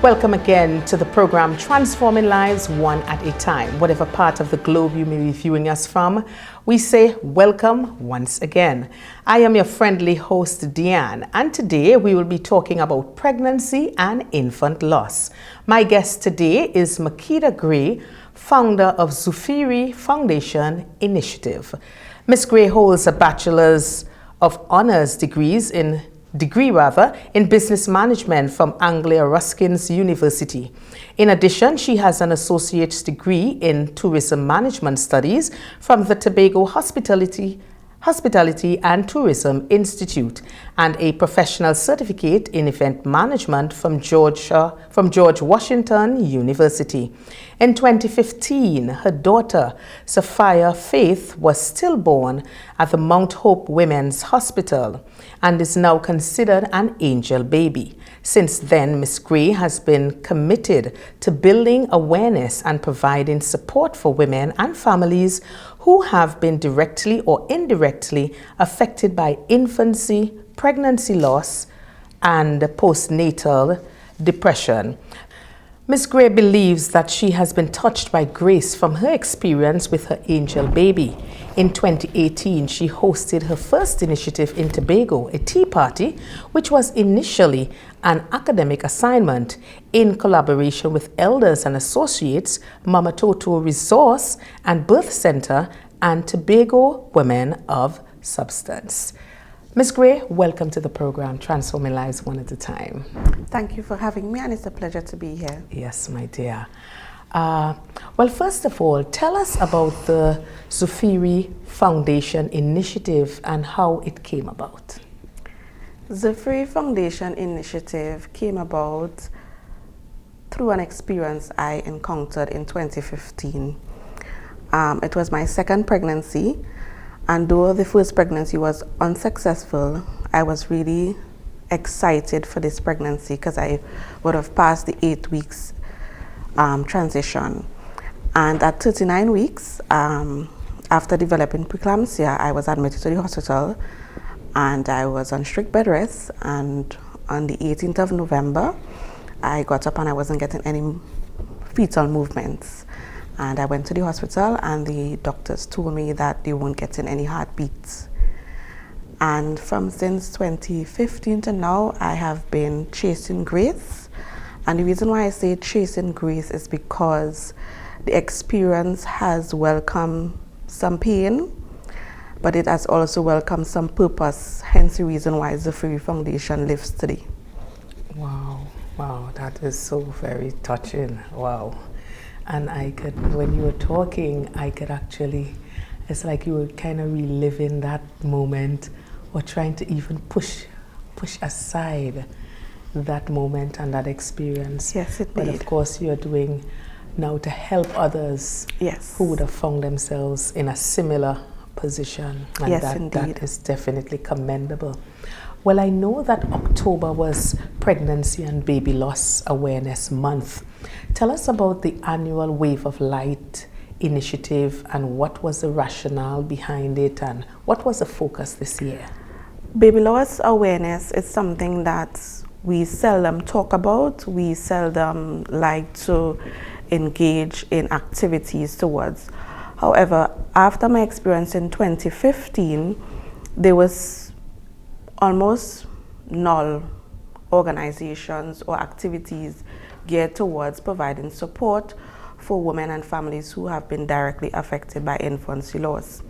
Welcome again to the program Transforming Lives One at a Time. Whatever part of the globe you may be viewing us from, we say welcome once again. I am your friendly host, Deanne, and today we will be talking about pregnancy and infant loss. My guest today is Makida Gray, founder of Zafeiri Foundation Initiative. Ms. Gray holds a Bachelor's of Honors degree in Business Management from Anglia Ruskin University. In addition, she has an associate's degree in Tourism Management Studies from the Tobago Hospitality and Tourism Institute and a professional certificate in event management from George Washington University. In 2015, her daughter, Zafeiri Faith, was stillborn at the Mount Hope Women's Hospital and is now considered an angel baby. Since then, Ms. Gray has been committed to building awareness and providing support for women and families who have been directly or indirectly affected by infancy, pregnancy loss, and postnatal depression. Ms. Gray believes that she has been touched by grace from her experience with her angel baby. In 2018, she hosted her first initiative in Tobago, a tea party, which was initially an academic assignment in collaboration with Elders and Associates, Mama Toto Resource and Birth Center, and Tobago Women of Substance. Ms. Gray, welcome to the program, Transforming Lives One at a Time. Thank you for having me, and it's a pleasure to be here. Yes, my dear. Well, first of all, tell us about the Zafeiri Foundation Initiative and how it came about. Zafeiri Foundation Initiative came about through an experience I encountered in 2015. It was my second pregnancy, and though the first pregnancy was unsuccessful, I was really excited for this pregnancy because I would have passed the 8 weeks transition. And at 39 weeks, after developing preeclampsia, I was admitted to the hospital and I was on strict bed rest. And on the 18th of November, I got up and I wasn't getting any fetal movements. And I went to the hospital and the doctors told me that they weren't getting any heartbeats. And from since 2015 to now, I have been chasing grace. And the reason why I say chasing grace is because the experience has welcomed some pain, but it has also welcomed some purpose, hence the reason why the Zafeiri Foundation lives today. Wow, that is so very touching, wow. And when you were talking, I could actually, it's like you were kind of reliving that moment or trying to even push aside that moment and that experience. Yes, it But did. of course, you're doing now to help others who would have found themselves in a similar position. And yes, that is definitely commendable. Well, I know that October was Pregnancy and Baby Loss Awareness Month. Tell us about the annual Wave of Light initiative and what was the rationale behind it and what was the focus this year? Baby loss awareness is something that we seldom talk about. We seldom like to engage in activities towards. However, after my experience in 2015, there was almost null organizations or activities geared towards providing support for women and families who have been directly affected by infancy loss.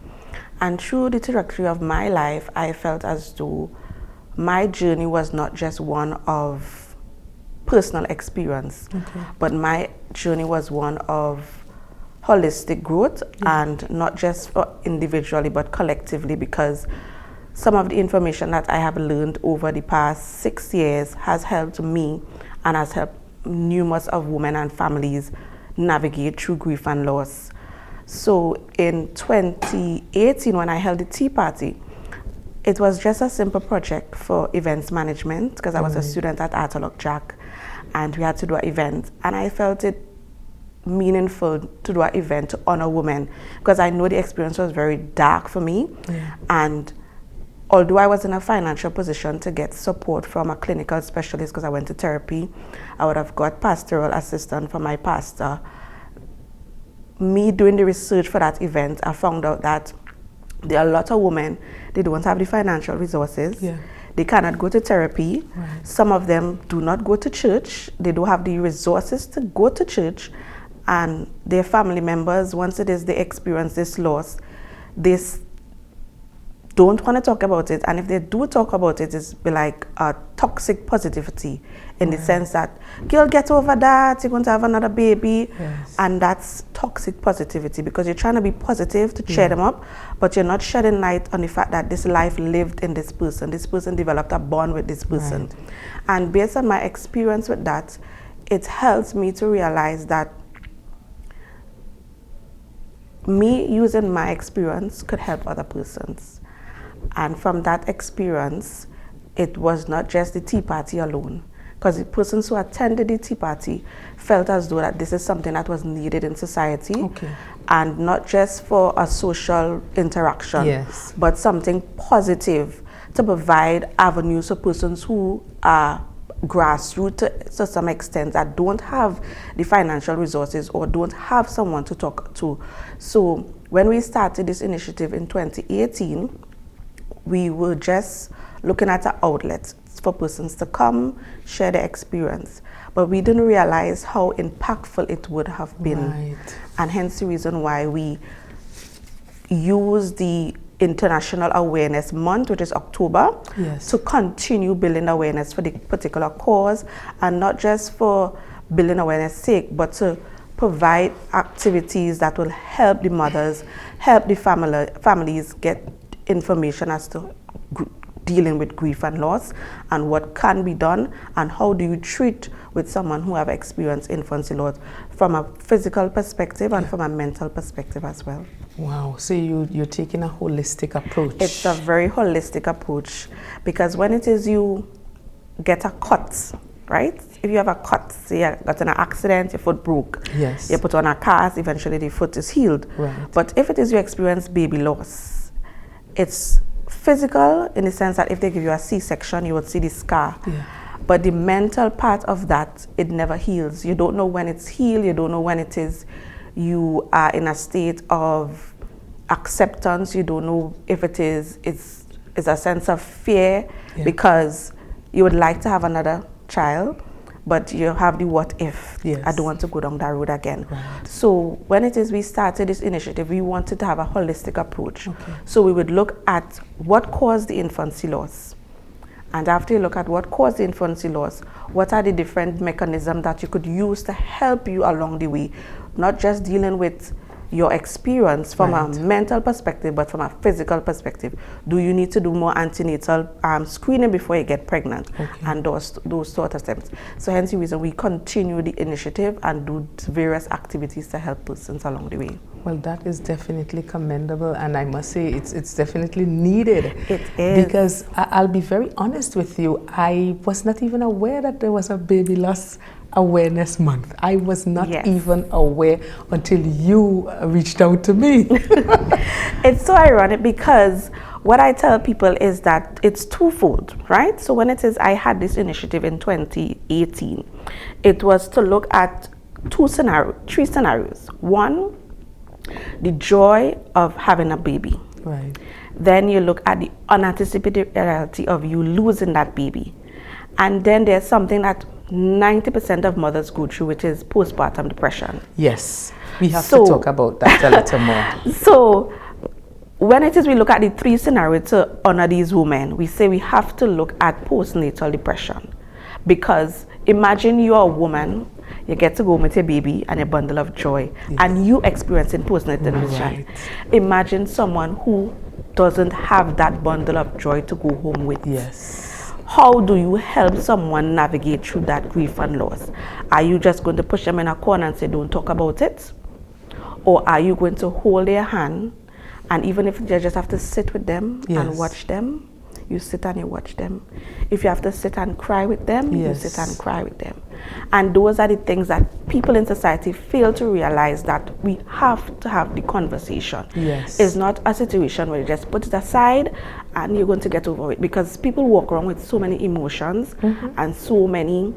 And through the trajectory of my life, I felt as though my journey was not just one of personal experience, but my journey was one of holistic growth, and not just individually, but collectively, because some of the information that I have learned over the past 6 years has helped me and has helped numerous of women and families navigate through grief and loss. So in 2018, when I held the tea party, it was just a simple project for events management because I was a student at Atalock Jack and we had to do an event, and I felt it meaningful to do an event to honor women because I know the experience was very dark for me, and although I was in a financial position to get support from a clinical specialist because I went to therapy, I would have got pastoral assistance from my pastor. Me doing the research for that event, I found out that there are a lot of women, they don't have the financial resources. Yeah. They cannot go to therapy. Right. Some of them do not go to church. They don't have the resources to go to church. And their family members, once it is they experience this loss, they don't want to talk about it. And if they do talk about it, it's be like a toxic positivity in the sense that, girl, get over that, you're going to have another baby. Yes. And that's toxic positivity because you're trying to be positive to cheer them up, but you're not shedding light on the fact that this life lived in this person. This person developed a bond with this person. Right. And based on my experience with that, it helps me to realize that me using my experience could help other persons. And from that experience, it was not just the tea party alone. Because the persons who attended the tea party felt as though that this is something that was needed in society. Okay. And not just for a social interaction, yes, but something positive to provide avenues for persons who are grassroots to some extent that don't have the financial resources or don't have someone to talk to. So when we started this initiative in 2018, we were just looking at an outlet for persons to come, share their experience. But we didn't realize how impactful it would have been. Right. And hence the reason why we use the International Awareness Month, which is October, yes, to continue building awareness for the particular cause, and not just for building awareness sake, but to provide activities that will help the mothers, help the families get information as to dealing with grief and loss and what can be done and how do you treat with someone who have experienced infancy loss from a physical perspective and from a mental perspective as well. Wow, so you're taking a holistic approach. It's a very holistic approach because when it is you get a cut, right? If you have a cut, say you got in an accident, your foot broke. Yes. You put on a cast, eventually the foot is healed. Right. But if it is you experience baby loss, it's physical in the sense that if they give you a C-section, you would see the scar. Yeah. But the mental part of that, it never heals. You don't know when it's healed. You don't know when it is you are in a state of acceptance. You don't know if it's a sense of fear because you would like to have another child, but you have the what if. Yes. I don't want to go down that road again. Right. So when it is we started this initiative, we wanted to have a holistic approach. Okay. So we would look at what caused the infancy loss. And after you look at what caused the infancy loss, what are the different mechanisms that you could use to help you along the way, not just dealing with your experience from a mental perspective, but from a physical perspective. Do you need to do more antenatal screening before you get pregnant? Okay. And those sort of steps. So hence the reason we continue the initiative and do various activities to help persons along the way. Well, that is definitely commendable, and I must say it's definitely needed. It is. Because I'll be very honest with you, I was not even aware that there was a baby loss awareness month. I was not even aware until you reached out to me. It's so ironic because what I tell people is that it's twofold, right? So when it is I had this initiative in 2018, it was to look at three scenarios. One, the joy of having a baby. Right. Then you look at the unanticipated reality of you losing that baby. And then there's something that 90% of mothers go through, which is postpartum depression. Yes, we have to talk about that a little more. So when it is we look at the three scenarios to honor these women, we say we have to look at postnatal depression. Because imagine you're a woman, you get to go home with your baby and a bundle of joy, and you experiencing postnatal depression. Imagine someone who doesn't have that bundle of joy to go home with. Yes. How do you help someone navigate through that grief and loss? Are you just going to push them in a corner and say, don't talk about it? Or are you going to hold their hand, and even if you just have to sit with them and watch them, you sit and you watch them. If you have to sit and cry with them, yes. you sit and cry with them. And those are the things that people in society fail to realize, that we have to have the conversation. Yes. It's not a situation where you just put it aside and you're going to get over it, because people walk around with so many emotions and so many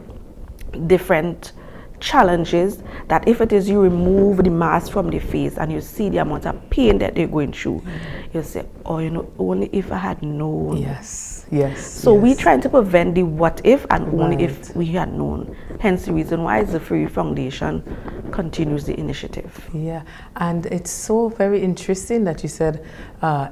different challenges, that if it is you remove the mask from the face and you see the amount of pain that they're going through, you say, oh, you know, only if I had known. Yes, yes. So we're trying to prevent the what if, and only if we had known. Hence the reason why the Zafeiri Foundation continues the initiative. Yeah, and it's so very interesting that you said,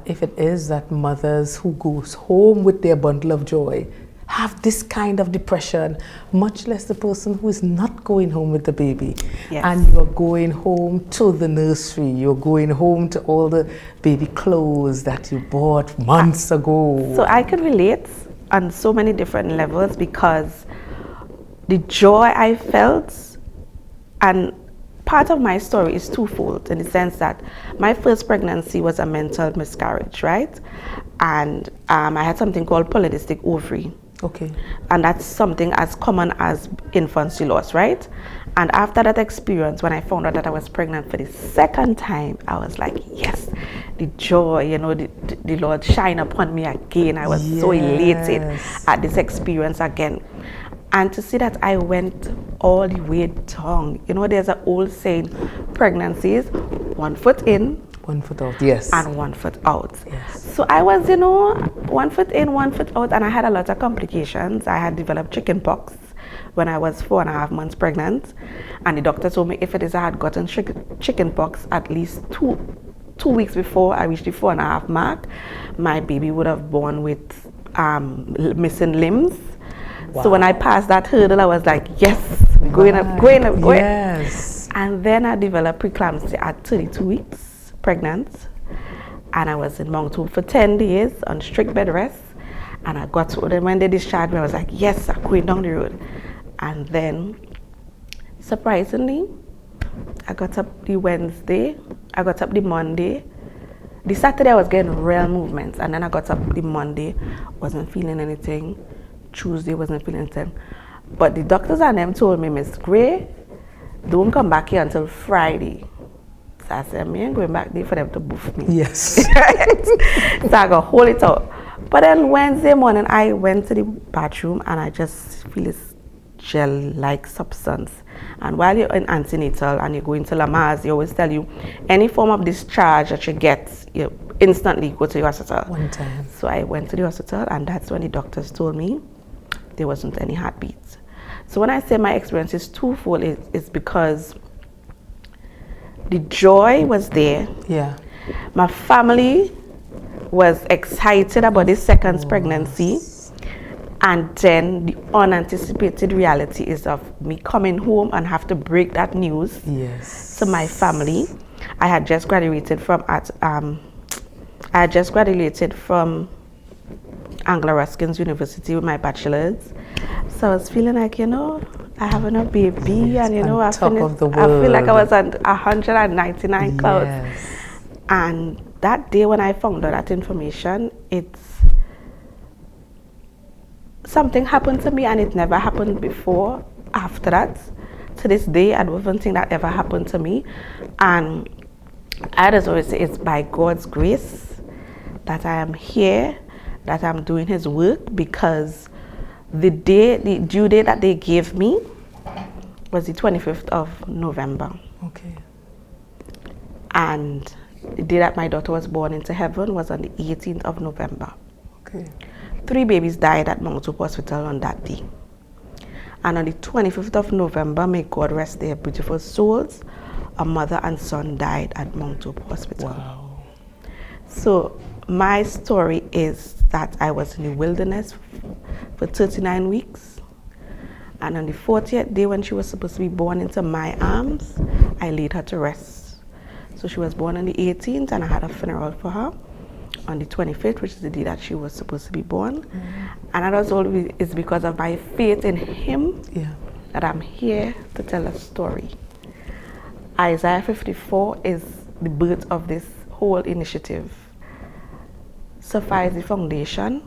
if it is that mothers who goes home with their bundle of joy have this kind of depression, much less the person who is not going home with the baby. Yes. And you're going home to the nursery, you're going home to all the baby clothes that you bought months ago. So I can relate on so many different levels, because the joy I felt, and part of my story is twofold, in the sense that my first pregnancy was a mental miscarriage, right? And I had something called polycystic ovary. Okay. And that's something as common as infancy loss, right? And after that experience, when I found out that I was pregnant for the second time, I was like, yes, the joy, you know, the Lord shine upon me again. I was so elated at this experience again. And to see that I went all the way down. You know, there's an old saying, pregnancies, 1 foot in, 1 foot out, yes. and 1 foot out. Yes. So I was, you know, 1 foot in, 1 foot out, and I had a lot of complications. I had developed chicken pox when I was 4.5 months pregnant. And the doctor told me if it is I had gotten chicken pox at least two weeks before I reached the 4.5 mark, my baby would have born with missing limbs. Wow. So when I passed that hurdle, I was like, yes, going up. Yes. And then I developed preeclampsia at 32 weeks pregnant, and I was in Mount Hope for 10 days on strict bed rest, and I got to them when they discharged me. I was like, yes, I'm going down the road. And then surprisingly, I got up the Wednesday, I got up the Monday. The Saturday I was getting real movements, and then I got up the Monday, wasn't feeling anything. Tuesday wasn't feeling anything. But the doctors and them told me, Miss Gray, don't come back here until Friday. So I said, me ain't going back there for them to boof me. Yes. So I got hold it out. But then Wednesday morning, I went to the bathroom and I just feel this gel-like substance. And while you're in antenatal and you're going to Lamaze, they always tell you, any form of discharge that you get, you instantly go to the hospital. One time. So I went to the hospital, and that's when the doctors told me there wasn't any heartbeat. So when I say my experience is twofold, it's because the joy was there. Yeah. My family was excited about this second pregnancy. And then the unanticipated reality is of me coming home and have to break that news to my family. I had just graduated from Anglo Ruskin's University with my bachelor's. So I was feeling like, you know, I have a baby, and you know, I feel like I was on 199 clouds. Yes. And that day when I found out that information, something happened to me, and it never happened before. After that, to this day, I don't even think that ever happened to me. And I just always say it's by God's grace that I am here, that I'm doing His work, because the due date that they gave me was the 25th of November. Okay. And the day that my daughter was born into heaven was on the 18th of November. Okay. 3 babies died at Mount Hope Hospital on that day. And on the 25th of November, may God rest their beautiful souls, a mother and son died at Mount Hope Hospital. Wow. So my story is that I was in the wilderness for 39 weeks. And on the 40th day when she was supposed to be born into my arms, I laid her to rest. So she was born on the 18th, and I had a funeral for her on the 25th, which is the day that she was supposed to be born. And that was always is because of my faith in Him that I'm here to tell a story. Isaiah 54 is the birth of this whole initiative. Zafeiri Foundation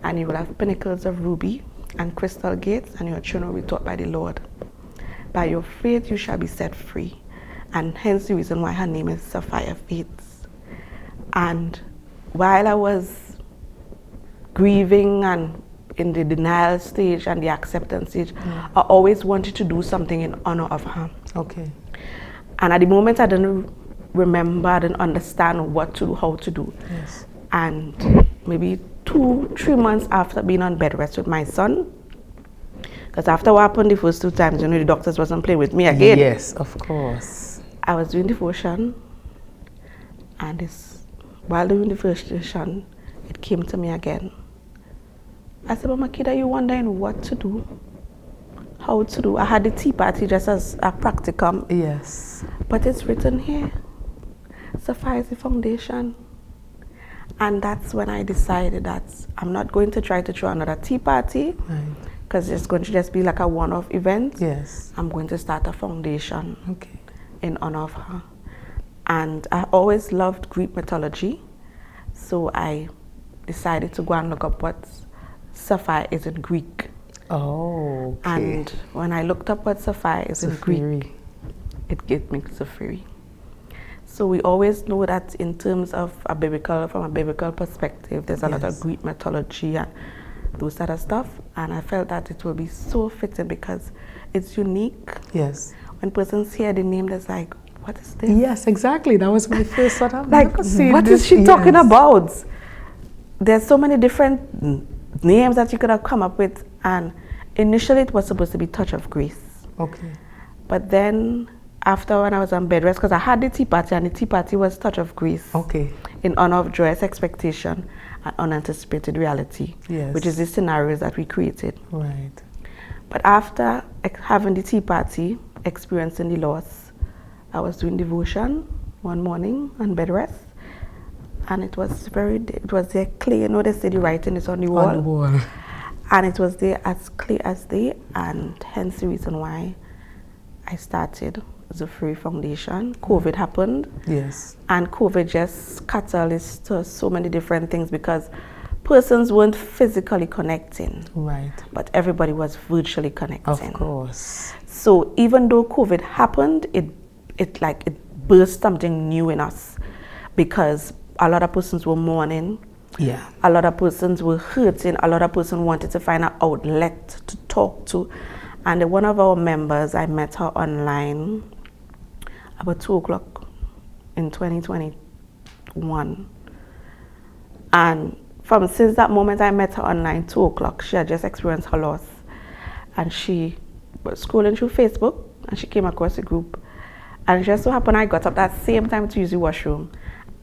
and you will have pinnacles of ruby and crystal gates, and your children will be taught by the Lord. By your faith you shall be set free. And hence the reason why her name is Zafeiri Faith. And while I was grieving and in the denial stage and the acceptance stage, I always wanted to do something in honor of her. Okay. And at the moment I didn't remember, I didn't understand what to do, how to do. Yes. And maybe 2-3 months after being on bed rest with my son, because after what happened the first 2 times, the doctors wasn't playing with me again. Yes, of course. I was doing devotion, and while doing devotion, it came to me again. I said, "But Makida, you wondering what to do, how to do?" I had the tea party just as a practicum. Yes. But it's written here, Zafeiri Foundation. And that's when I decided that I'm not going to try to throw another tea party, because it's going to just be like a one-off event. Yes. I'm going to start a foundation Okay. in honor of her. And I always loved Greek mythology, so I decided to go and look up what Zafeiri is in Greek. Oh, okay. And when I looked up what Zafeiri is in Greek, Zafeiri. it gave me Zafeiri. So we always know that in terms of from a biblical perspective, there's a lot of Greek mythology and those sort of stuff. And I felt that it will be so fitting because it's unique. Yes. When persons hear the name, they're like, what is this? Yes, exactly. That was my first thought. Like, what is she talking about? There's so many different names that you could have come up with. And initially it was supposed to be Touch of Grace. Okay. But then after, when I was on bed rest, because I had the tea party, and the tea party was Touch of Grace. Okay. In honor of joyous expectation and unanticipated reality. Yes. Which is the scenarios that we created. Right. But after having the tea party, experiencing the loss, I was doing devotion one morning on bed rest, and it was there clear. They say the writing is on the wall. On the wall. And it was there as clear as day, and hence the reason why I started Zafeiri Foundation. COVID happened. Yes. And COVID just catalyzed to so many different things because persons weren't physically connecting. Right. But everybody was virtually connecting. Of course. So even though COVID happened, it burst something new in us because a lot of persons were mourning. Yeah. A lot of persons were hurting. A lot of persons wanted to find an outlet to talk to. And one of our members, I met her online about 2 o'clock in 2021. And since that moment I met her online, 2 o'clock, she had just experienced her loss. And she was scrolling through Facebook, and she came across a group. And it just so happened I got up that same time to use the washroom,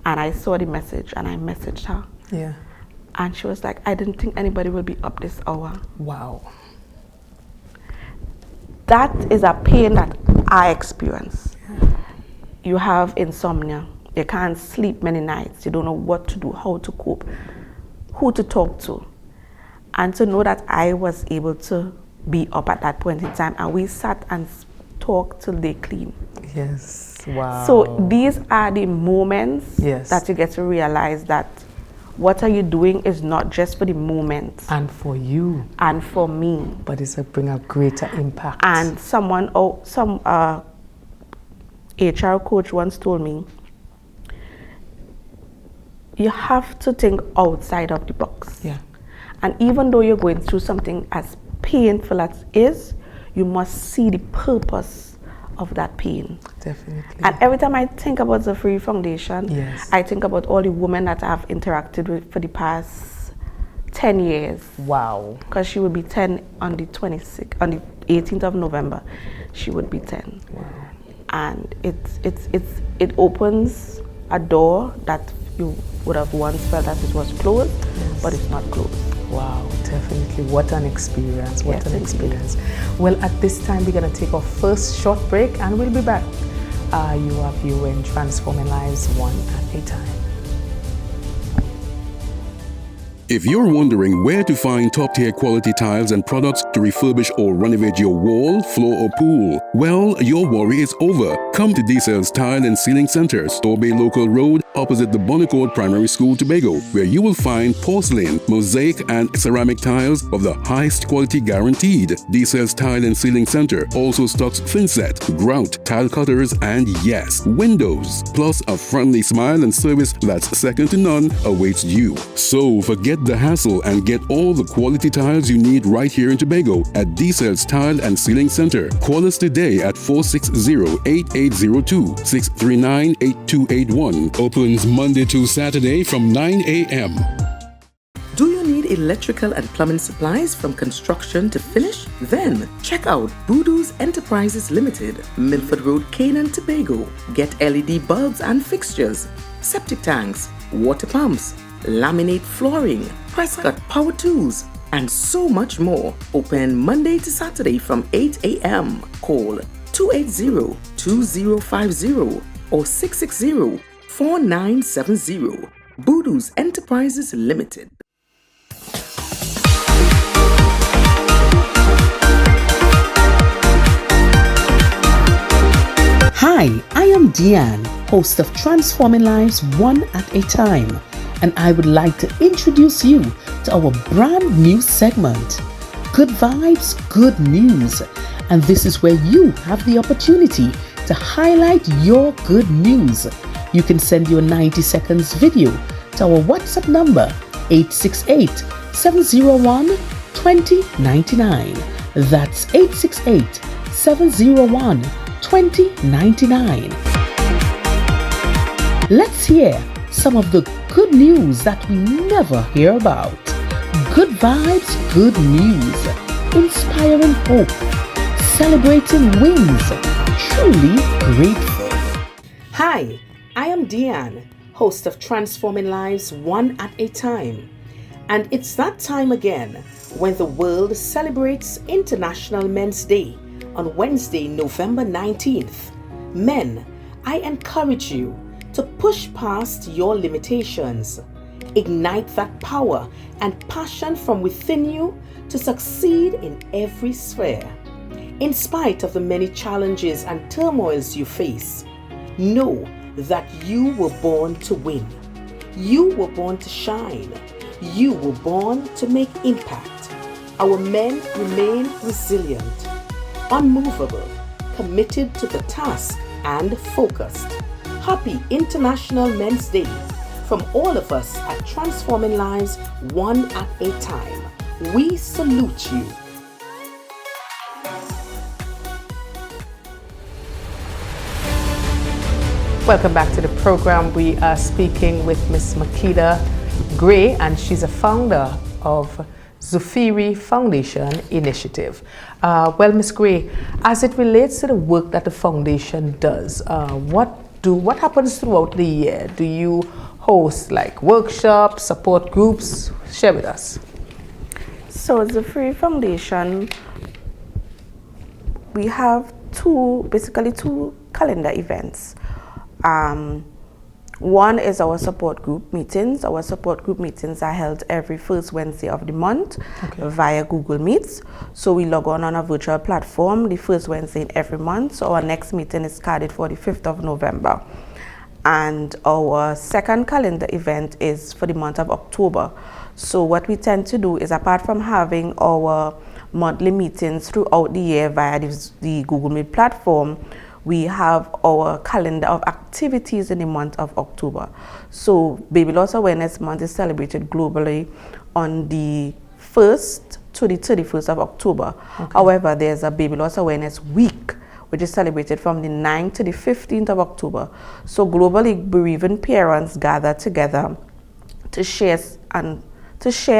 and I saw the message, and I messaged her. Yeah. And she was like, I didn't think anybody would be up this hour. Wow. That is a pain that I experience. Yeah. You have insomnia. You can't sleep many nights. You don't know what to do, how to cope, who to talk to. And to know that I was able to be up at that point in time, and we sat and talked till they clean. Yes. Wow. So these are the moments that you get to realize that what are you doing is not just for the moment. And for you. And for me. But it's bring a greater impact. And some HR coach once told me, you have to think outside of the box. Yeah. And even though you're going through something as painful as it is, you must see the purpose of that pain. Definitely. And every time I think about the Zafeiri Foundation, I think about all the women that I've interacted with for the past 10 years. Wow. Because she would be 10 on the 18th of November. She would be 10. Wow. And it opens a door that you would have once felt that it was closed, but it's not closed. Wow, definitely. What an experience. What an experience. Well, at this time, we're going to take our first short break, and we'll be back. You are viewing Transforming Lives One at a Time. If you're wondering where to find top-tier quality tiles and products to refurbish or renovate your wall, floor or pool, well, your worry is over. Come to D-Cell's Tile and Ceiling Center, Store Bay Local Road, opposite the Bonnecourt Primary School, Tobago, where you will find porcelain, mosaic and ceramic tiles of the highest quality guaranteed. D-Cell's Tile and Ceiling Center also stocks thinset, grout, tile cutters and yes, windows. Plus a friendly smile and service that's second to none awaits you. So forget the hassle and get all the quality tiles you need right here in Tobago at D-Cell's Tile and Ceiling Center. Call us today at 460-8802, 639-8281. Opens Monday to Saturday from 9 a.m. Do you need electrical and plumbing supplies from construction to finish? Then check out Voodoo's Enterprises Limited, Milford Road, Canaan, Tobago. Get LED bulbs and fixtures, septic tanks, water pumps, laminate flooring, press cut power tools, and so much more. Open Monday to Saturday from 8 a.m. Call 280-2050 or 660-4970. Voodoo's Enterprises Limited. Hi, I am Deanne, host of Transforming Lives One at a Time, and I would like to introduce you to our brand new segment, Good Vibes, Good News. And this is where you have the opportunity to highlight your good news. You can send your 90 seconds video to our WhatsApp number 868-701-2099. That's 868-701-2099. Let's hear some of the good news that we never hear about. Good vibes, good news. Inspiring hope. Celebrating wins. Truly grateful. Hi, I am Deanne, host of Transforming Lives One at a Time. And it's that time again when the world celebrates International Men's Day on Wednesday, November 19th. Men, I encourage you to push past your limitations. Ignite that power and passion from within you to succeed in every sphere. In spite of the many challenges and turmoils you face, know that you were born to win. You were born to shine. You were born to make impact. Our men remain resilient, unmovable, committed to the task, and focused. Happy International Men's Day from all of us at Transforming Lives One at a Time. We salute you. Welcome back to the program. We are speaking with Miss Makida Gray, and she's a founder of Zafeiri Foundation Initiative. Well, Ms. Gray, as it relates to the work that the foundation does, what happens throughout the year? Do you host like workshops, support groups? Share with us. So the Zafeiri Foundation, we have two calendar events. One is our support group meetings. Our support group meetings are held every first Wednesday of the month via Google Meets. So we log on a virtual platform the first Wednesday in every month. So our next meeting is scheduled for the 5th of November. And our second calendar event is for the month of October. So what we tend to do is, apart from having our monthly meetings throughout the year via the Google Meet platform, we have our calendar of activities in the month of October. So Baby Loss Awareness Month is celebrated globally on the 1st to the 31st of October. However, there's a Baby Loss Awareness Week, which is celebrated from the 9th to the 15th of October. So globally, bereaving parents gather together to share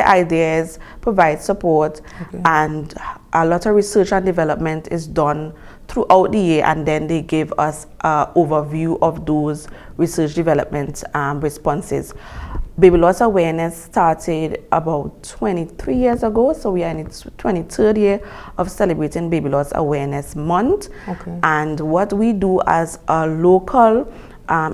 ideas, provide support, and a lot of research and development is done throughout the year, and then they give us an overview of those research development responses. Baby loss awareness started about 23 years ago, so we are in its 23rd year of celebrating Baby Loss Awareness Month. And what we do as a local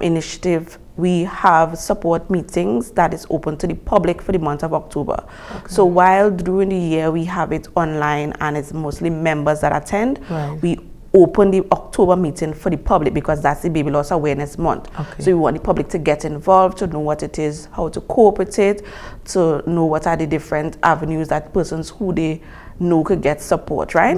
initiative we have support meetings that is open to the public for the month of October. So while during the year we have it online and it's mostly members that attend, we open the October meeting for the public because that's the Baby Loss Awareness Month. So we want the public to get involved, to know what it is, how to cope with it, to know what are the different avenues that persons who they know could get support, right?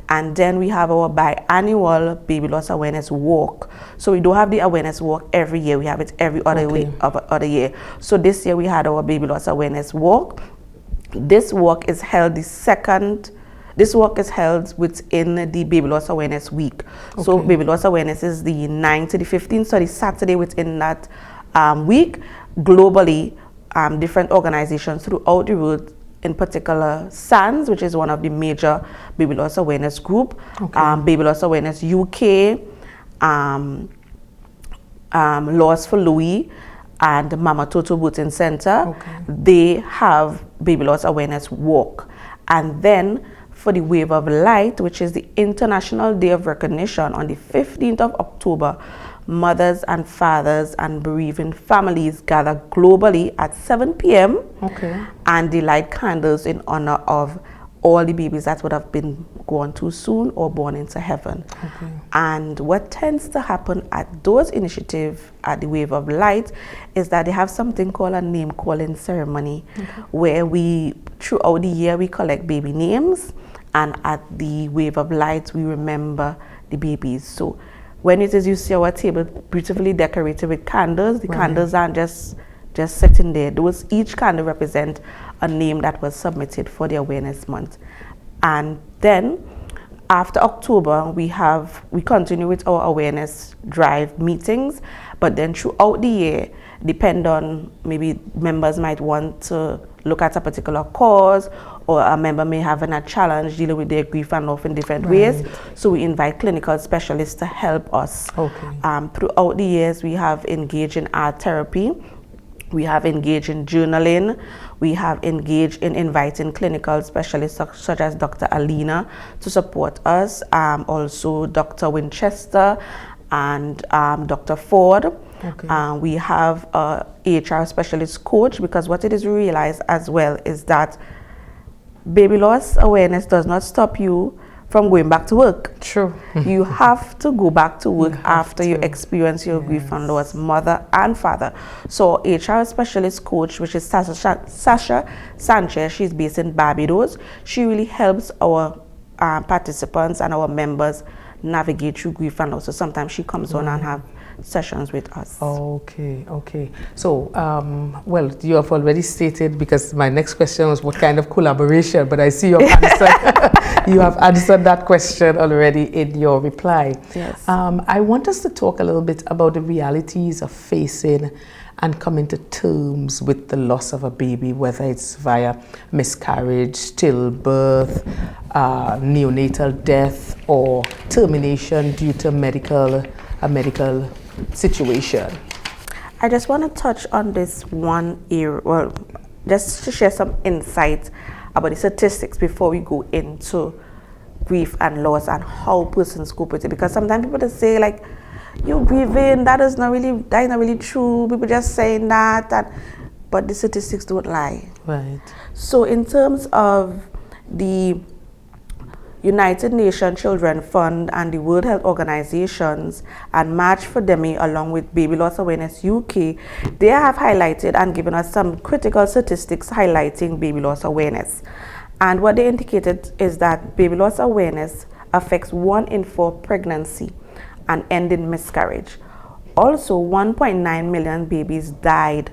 And then we have our biannual Baby Loss Awareness Walk. So we don't have the awareness walk every year, we have it every other year. So this year we had our Baby Loss Awareness Walk. This walk is held within the Baby Loss Awareness Week. So Baby Loss Awareness is the 9th to the 15th, so the Saturday within that week. Globally, different organizations throughout the world, in particular SANS, which is one of the major Baby Loss Awareness group, Baby Loss Awareness UK, Laws for Louis, and Mama Toto Booting Center, they have Baby Loss Awareness Walk. And then for the Wave of Light, which is the International Day of Recognition on the 15th of October, mothers and fathers and bereaving families gather globally at 7 p.m. And they light candles in honor of all the babies that would have been gone too soon or born into heaven. And what tends to happen at those initiatives at the Wave of Light is that they have something called a name calling ceremony, where we, throughout the year, we collect baby names, and at the Wave of Light, we remember the babies. So when it is you see our table beautifully decorated with candles, the candles aren't just sitting there. Those, each candle represent a name that was submitted for the awareness month. And then after October, we continue with our awareness drive meetings, but then throughout the year, depend on, maybe members might want to look at a particular cause, or a member may have a challenge dealing with their grief and loss in different ways. So we invite clinical specialists to help us. Throughout the years, we have engaged in art therapy, we have engaged in journaling, we have engaged in inviting clinical specialists such as Dr. Alina to support us, also Dr. Winchester and Dr. Ford. We have a HR specialist coach, because what it is we realize as well is that baby loss awareness does not stop you from going back to work. You have to go back to work after you experience your grief and loss, mother and father. So HR specialist coach, which is Sasha Sanchez, she's based in Barbados. She really helps our participants and our members navigate through grief and loss. So sometimes she comes on and have sessions with us. So, well, you have already stated, because my next question was what kind of collaboration, but I see you have answered, you have answered that question already in your reply. I want us to talk a little bit about the realities of facing and coming to terms with the loss of a baby, whether it's via miscarriage, stillbirth, neonatal death, or termination due to a medical situation. I just want to touch on this one area, well, just to share some insight about the statistics before we go into grief and loss and how persons cope with it. Because sometimes people just say, like, you're grieving, that is not really true. People just saying that, but the statistics don't lie. So in terms of the United Nations Children Fund and the World Health Organizations and March for Demi, along with Baby Loss Awareness UK, they have highlighted and given us some critical statistics highlighting baby loss awareness. And what they indicated is that baby loss awareness affects 1 in 4 pregnancy and end in miscarriage. Also, 1.9 million babies died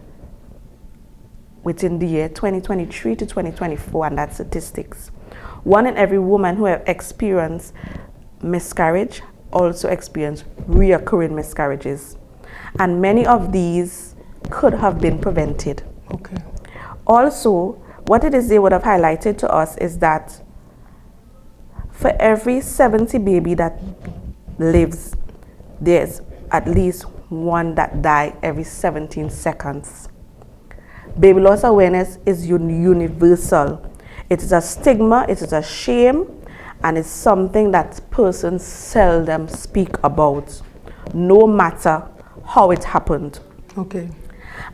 within the year 2023 to 2024, and that's statistics. 1 in every woman who have experienced miscarriage also experienced reoccurring miscarriages. And many of these could have been prevented. Also, what it is they would have highlighted to us is that for every 70 baby that lives, there's at least 1 that dies every 17 seconds. Baby loss awareness is universal. It is a stigma, it is a shame, and it's something that persons seldom speak about, no matter how it happened. Okay.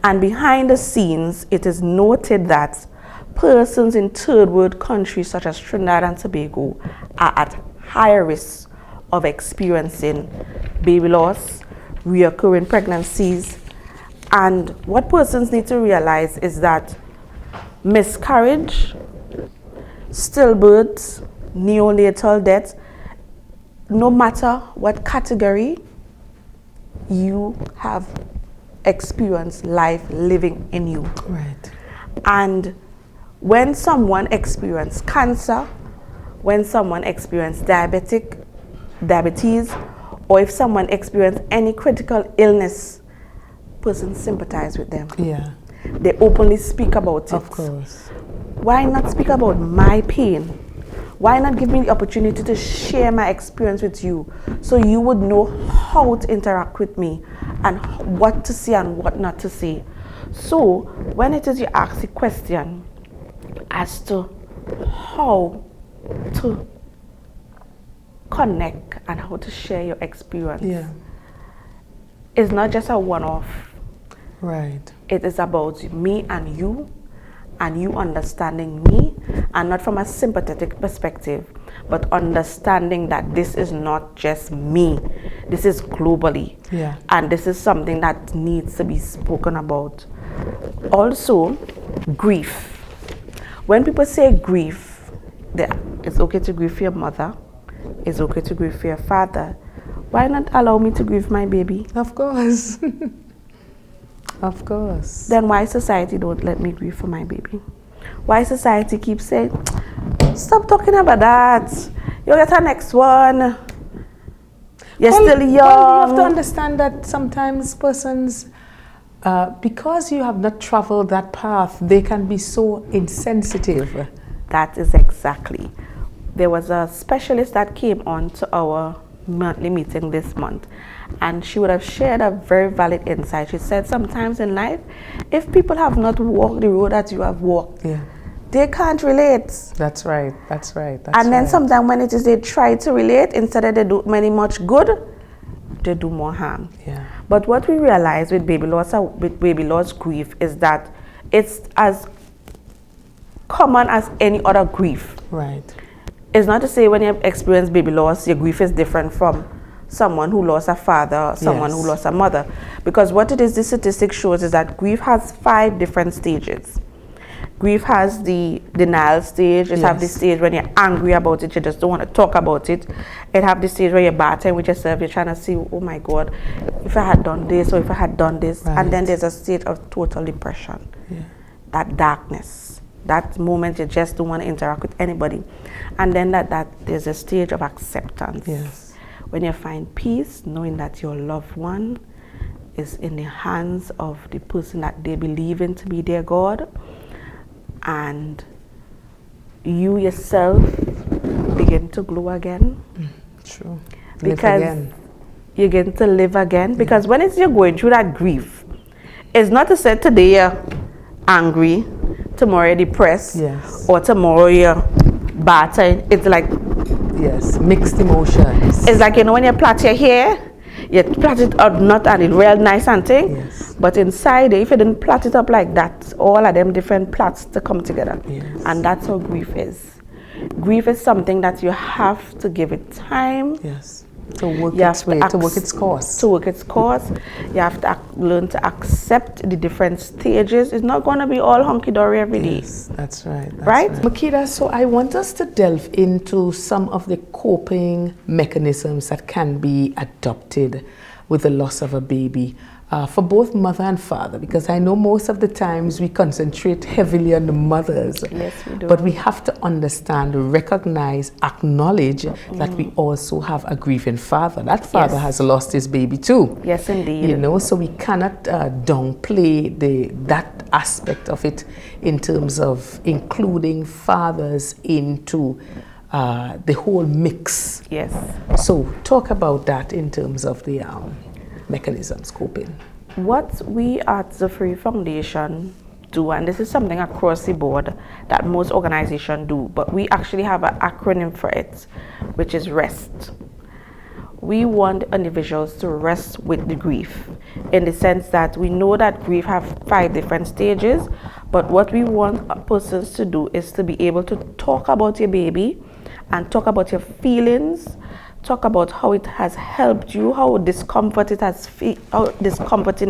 And behind the scenes, it is noted that persons in third world countries such as Trinidad and Tobago are at higher risk of experiencing baby loss, reoccurring pregnancies. And what persons need to realize is that miscarriage, stillbirths, neonatal death, no matter what category, you have experienced life living in you. Right. And when someone experiences cancer, when someone experiences diabetes, or if someone experiences any critical illness, persons sympathize with them. Yeah. They openly speak about it. Of course. Why not speak about my pain? Why not give me the opportunity to share my experience with you so you would know how to interact with me and what to say and what not to say? So when it is you ask the question as to how to connect and how to share your experience, Yeah. it's not just a one-off. Right. It is about me and you understanding me, and not from a sympathetic perspective, but understanding that this is not just me, this is globally. Yeah. And this is something that needs to be spoken about. Also, grief. When people say grief, it's okay to grieve for your mother, it's okay to grieve for your father. Why not allow me to grieve my baby? Of course. Of course. Then why society don't let me grieve for my baby? Why society keeps saying, stop talking about that, you'll get our next one, you're still young. Well, you have to understand that sometimes persons, because you have not traveled that path, they can be so insensitive. That is exactly. There was a specialist that came on to our monthly meeting this month, and she would have shared a very valid insight. She said sometimes in life, if people have not walked the road that you have walked, Yeah. they can't relate. That's right. That's right. And then sometimes when it is they try to relate, instead of they do many much good, they do more harm. Yeah. But what we realize with baby loss grief is that it's as common as any other grief. Right. It's not to say when you experience baby loss, your grief is different from someone who lost a father or someone who lost a mother. Because what it is, the statistic shows is that grief has 5 different stages. Grief has the denial stage. It has the stage when you're angry about it, you just don't want to talk about it. It have the stage where you're battling with yourself, you're trying to see, oh my God, if I had done this or if I had done this. Right. And then there's a state of total depression. Yeah. That darkness, that moment you just don't want to interact with anybody. And then that there's a stage of acceptance. Yes. When you find peace, knowing that your loved one is in the hands of the person that they believe in to be their God, and you yourself begin to glow again. True. Because Live again. you begin to live again. Because when you're going through that grief, it's not to say today you're angry, tomorrow you're depressed, Yes. or tomorrow you're battered. It's like, Yes. Mixed emotions. it's like, you know, when you plait your hair, you plait it up not and it's real nice and thing. Yes. But inside, if you didn't plait it up like that, all of them different plaits to come together. Yes. And that's how grief is. Grief is something that you have to give it time. Yes. To work You have its way, to work its course. To work its course. You have to learn to accept the different stages. It's not going to be all hunky-dory every day. Yes, that's right. That's Right? Makida, so I want us to delve into some of the coping mechanisms that can be adopted with the loss of a baby for both mother and father, because I know most of the times we concentrate heavily on the mothers. Yes, we do. But we have to understand, recognize, acknowledge that we also have a grieving father. That father has lost his baby too. Yes, indeed. You know, so we cannot downplay that aspect of it in terms of including fathers into the whole mix. Yes. So talk about that in terms of the mechanisms coping. What we at Zafeiri Foundation do, and this is something across the board that most organizations do, but we actually have an acronym for it, which is REST. we want individuals to rest with the grief, in the sense that we know that grief have 5 different stages, but what we want persons to do is to be able to talk about your baby and talk about your feelings, talk about how it has helped you, how discomforting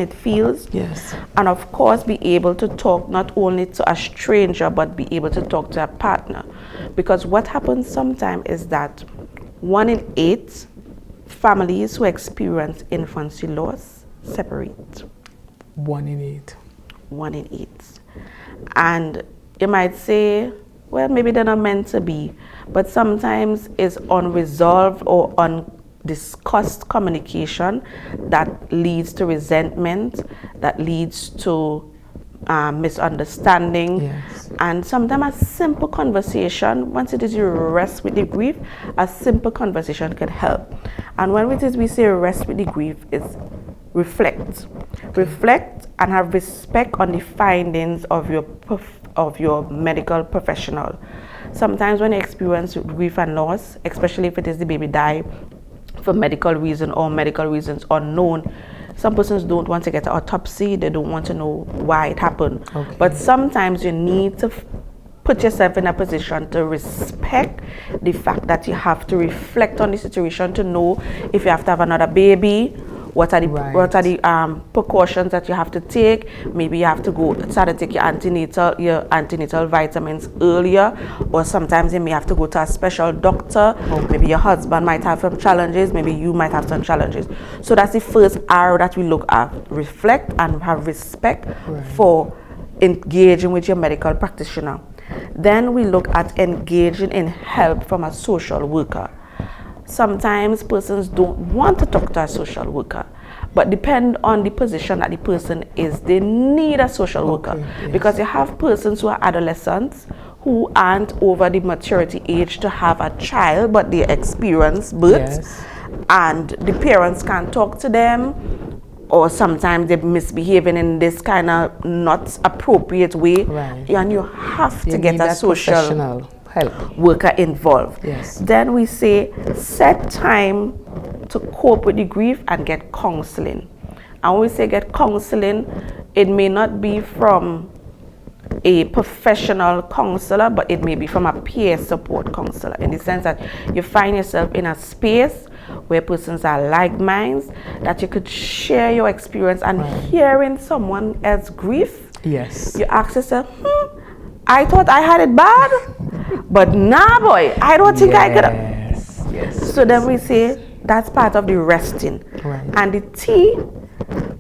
it feels. Yes. And of course, be able to talk not only to a stranger, but be able to talk to a partner. Because what happens sometimes is that 1 in 8 families who experience infancy loss separate. 1 in 8. 1 in 8. And you might say, well, maybe they're not meant to be, but sometimes it's unresolved or undiscussed communication that leads to resentment, that leads to misunderstanding. Yes. And sometimes a simple conversation, once it is you rest with the grief, a simple conversation can help. And when it is we say rest with the grief, is reflect. Reflect and have respect on the findings of your medical professional. Sometimes when you experience grief and loss, especially if it is the baby die for medical reason or medical reasons unknown, some persons don't want to get an autopsy, they don't want to know why it happened. Okay. But sometimes you need to put yourself in a position to respect the fact that you have to reflect on the situation to know if you have to have another baby, what are the precautions that you have to take. Maybe you have to start to take your antenatal vitamins earlier, or sometimes you may have to go to a special doctor. Okay. Maybe your husband might have some challenges, maybe you might have some challenges. So that's the first arrow that we look at. Reflect and have respect for engaging with your medical practitioner. Then we look at engaging in help from a social worker. Sometimes persons don't want to talk to a social worker, but depend on the position that the person is, they need a social worker. Yes. Because you have persons who are adolescents who aren't over the maturity age to have a child, but they experience birth. Yes. And the parents can't talk to them, or sometimes they're misbehaving in this kind of not appropriate way. Right. And you have to You get need a that social professional help. worker involved. Yes. Then we say set time to cope with the grief and get counseling. And when we say get counseling, it may not be from a professional counselor, but it may be from a peer support counselor, in the sense that you find yourself in a space where persons are like minds, that you could share your experience, and hearing someone else's grief, Yes. you ask yourself, I thought I had it bad, but nah boy, I don't think I could. Yes. So then we say that's part of the resting. Right. And the T,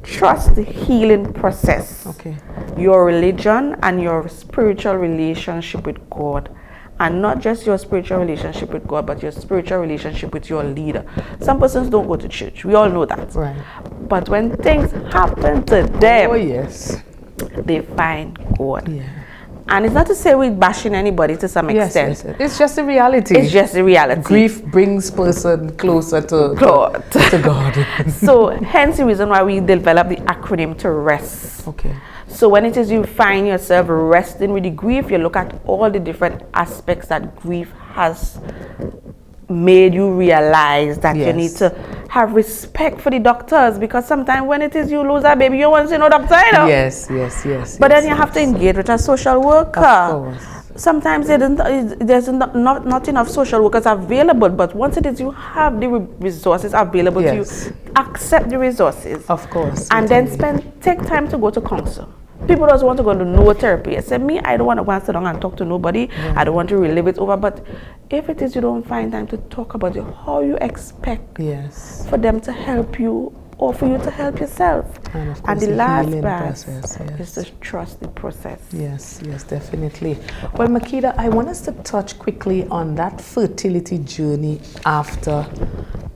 trust the healing process. Okay. Your religion and your spiritual relationship with God. And not just your spiritual relationship with God, but your spiritual relationship with your leader. Some persons don't go to church. We all know that. Right. But when things happen to them, Oh yes. they find God. Yeah. And it's not to say we're bashing anybody to some extent. Yes. It's just the reality. It's just the reality. Grief brings person closer to God. To God. So hence the reason why we developed the acronym to REST. Okay. So when it is you find yourself resting with the grief, you look at all the different aspects that grief has made you realize that you need to have respect for the doctors, because sometimes when it is you lose a baby, you want to see no doctor, you know? Yes. But then you have to engage with a social worker. Of course. Sometimes there's not enough social workers available, but once it is you have the resources available to you, accept the resources. Of course. And then take time to go to counsel. People just want to go to no therapy. I said, me, I don't want to go and sit down and talk to nobody. I don't want to relive it over. But if it is you don't find time to talk about it, how you expect for them to help you or for you to help yourself? And of course, and the last healing part process, is to trust the process. Yes, definitely. Well, Makida, I want us to touch quickly on that fertility journey after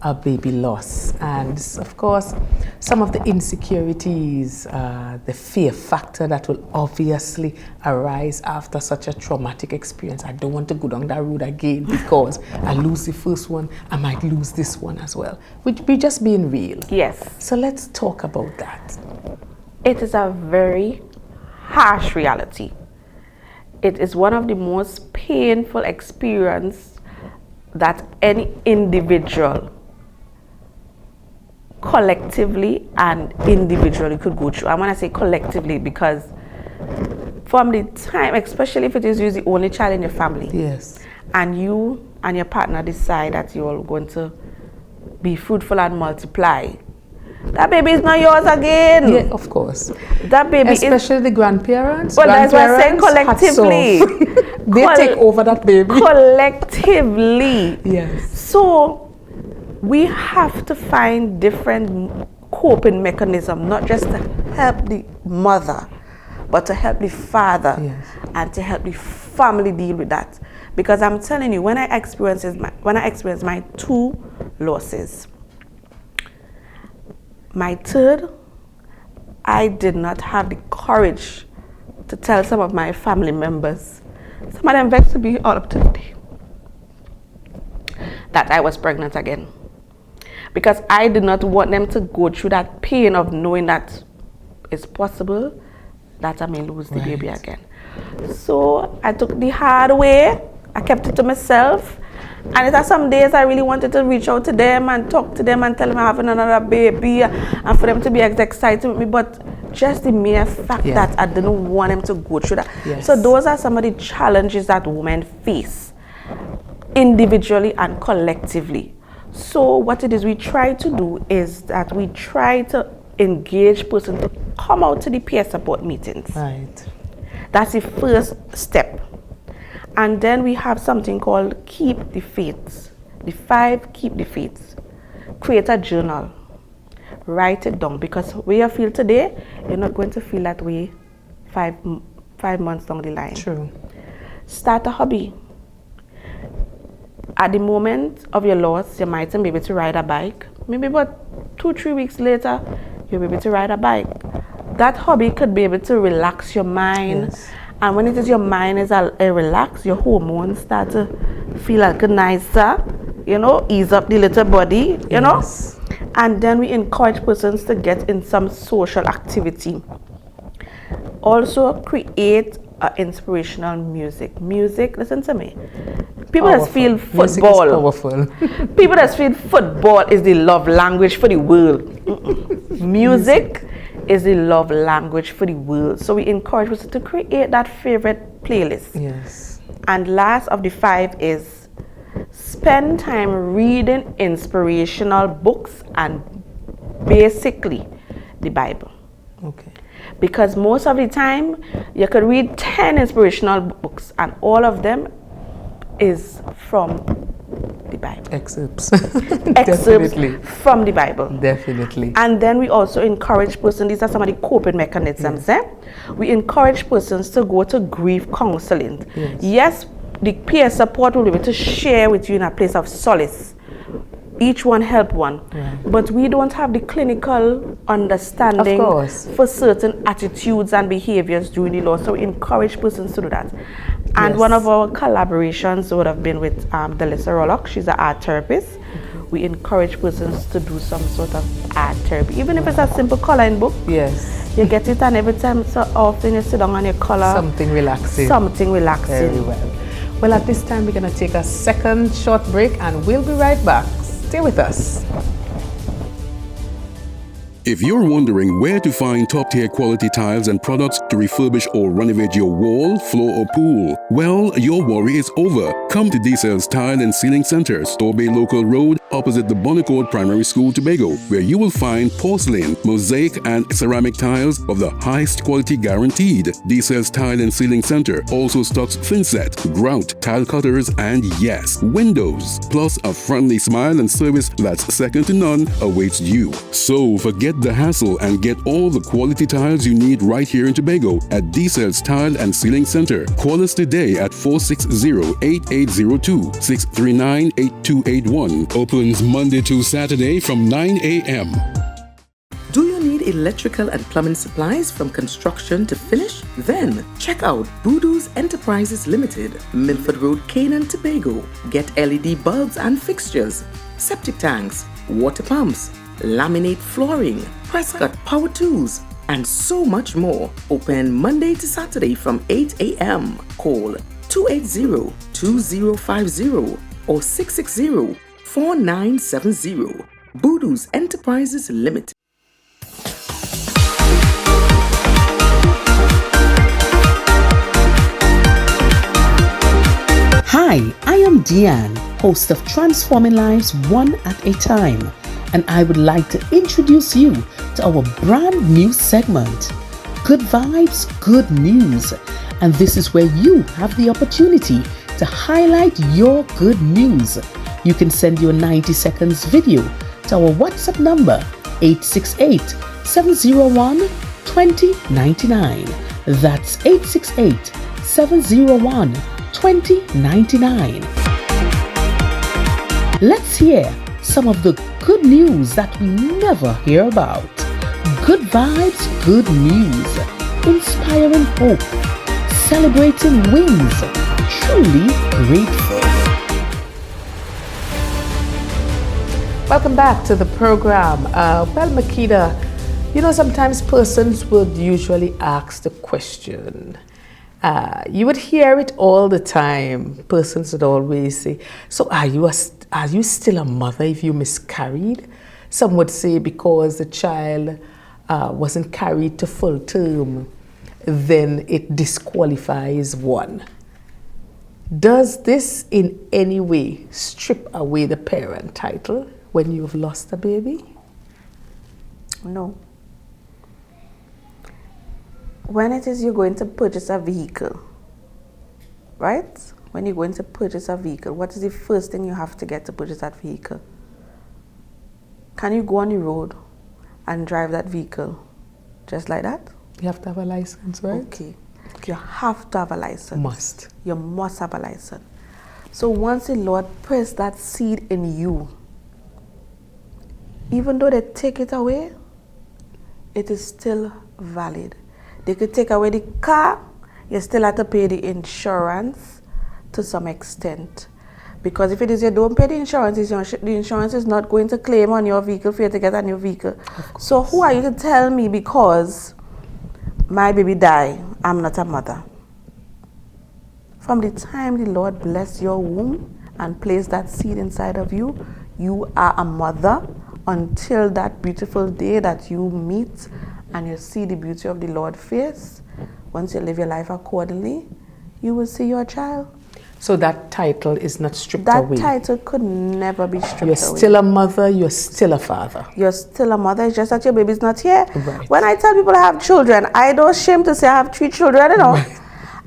a baby loss. And of course, some of the insecurities, the fear factor that will obviously arise after such a traumatic experience. I don't want to go down that road again, because I lose the first one, I might lose this one as well. We're just being real. Yes. So let's talk about that. It is a very harsh reality. It is one of the most painful experiences that any individual collectively and individually could go through. And when I say collectively, because from the time, especially if it is you the only child in your family, Yes. and you and your partner decide that you're going to be fruitful and multiply, that baby is not yours again. Yeah, of course. That baby especially the grandparents. Well, that's why I say Grandparents, collectively. hats off. They take over that baby. Collectively. Yes. So we have to find different coping mechanisms, not just to help the mother, but to help the father, Yes. and to help the family deal with that. Because I'm telling you, when I experienced my 2 losses, my third, I did not have the courage to tell some of my family members. Some of them vexed to be all up to the day that I was pregnant again. Because I did not want them to go through that pain of knowing that it's possible that I may lose the baby again. So I took the hard way. I kept it to myself. And it has some days I really wanted to reach out to them and talk to them and tell them I'm having another baby and for them to be excited with me. But just the mere fact that I didn't want them to go through that. Yes. So those are some of the challenges that women face individually and collectively. So what it is we try to do is that we try to engage person to come out to the peer support meetings. Right. That's the first step. And then we have something called Keep the Faith. The 5 Keep the Faith. Create a journal. Write it down, because where you feel today, you're not going to feel that way 5 months down the line. True. Start a hobby. At the moment of your loss, you might be able to ride a bike. Maybe about 2-3 weeks later, you'll be able to ride a bike. That hobby could be able to relax your mind. Yes. And when it is your mind is relaxed, your hormones start to feel like a nicer, ease up the little body, you know. And then we encourage persons to get in some social activity. Also create inspirational music. Music, listen to me. People that feel football. Music is powerful. People that feel football is the love language for the world. Music is the love language for the world. So we encourage people to create that favorite playlist. Yes. And last of the 5 is spend time reading inspirational books and basically the Bible. Okay. Because most of the time you could read 10 inspirational books and all of them is from the Bible. Excerpts. Excerpts from the Bible. Definitely. And then we also encourage persons, these are some of the coping mechanisms. We encourage persons to go to grief counseling. Yes, the peer support will be able to share with you in a place of solace. Each one help one. But we don't have the clinical understanding for certain attitudes and behaviors during the loss. So we encourage persons to do that. And one of our collaborations would have been with Delissa Rollock. She's an art therapist. We encourage persons to do some sort of art therapy. Even if it's a simple coloring book. You get it, and every time so often you sit down and you color. Something relaxing. Something relaxing. Very well. Well, at this time we're going to take a second short break and we'll be right back. Stay with us. If you're wondering where to find top-tier quality tiles and products to refurbish or renovate your wall, floor, or pool, well, your worry is over. Come to D-Cell's Tile and Ceiling Center, Store Bay Local Road, opposite the Bonnecourt Primary School, Tobago, where you will find porcelain, mosaic, and ceramic tiles of the highest quality guaranteed. D-Cell's Tile and Ceiling Center also stocks thinset, grout, tile cutters, and yes, windows. Plus, a friendly smile and service that's second to none awaits you. So forget the hassle and get all the quality tiles you need right here in Tobago at D-Cell's Tile and Ceiling Center. Call us today at 460-8802, 639-8281. Opens Monday to Saturday from 9 a.m. Do you need electrical and plumbing supplies from construction to finish? Then check out Voodoo's Enterprises Limited, Milford Road, Canaan, Tobago. Get LED bulbs and fixtures, septic tanks, water pumps, laminate flooring, Prescott power tools, and so much more. Open Monday to Saturday from 8 a.m. Call 280-2050 or 660-4970. Boodoo's Enterprises Limited. Hi, I am Deanne, host of Transforming Lives One at a Time, and I would like to introduce you to our brand new segment, Good Vibes, Good News. And this is where you have the opportunity to highlight your good news. You can send your 90 seconds video to our WhatsApp number 868-701-2099. That's 868-701-2099. Let's hear some of the good news that we never hear about. Good vibes, good news. Inspiring hope. Celebrating wins. Truly grateful. Welcome back to the program. Well, Makida, you know, sometimes persons would usually ask the question. You would hear it all the time. Persons would always say, so are you still a mother if you miscarried? Some would say because the child wasn't carried to full term, then it disqualifies one. Does this in any way strip away the parent title when you've lost a baby? No. When it is you're going to purchase a vehicle, right? When you're going to purchase a vehicle, what is the first thing you have to get to purchase that vehicle? Can you go on the road and drive that vehicle just like that? You have to have a license, right? Okay. You have to have a license. Must. You must have a license. So once the Lord pressed that seed in you, even though they take it away, it is still valid. They could take away the car, you still have to pay the insurance to some extent. Because if it is you don't pay the insurance, the insurance is not going to claim on your vehicle for you to get a new vehicle. So who are you to tell me because my baby died, I'm not a mother? From the time the Lord blessed your womb and placed that seed inside of you, you are a mother until that beautiful day that you meet and you see the beauty of the Lord's face. Once you live your life accordingly, you will see your child. So that title is not stripped away? That title could never be stripped away. You're still a mother, you're still a father. You're still a mother, it's just that your baby's not here. Right. When I tell people I have children, I don't shame to say I have 3 children, you know. Right.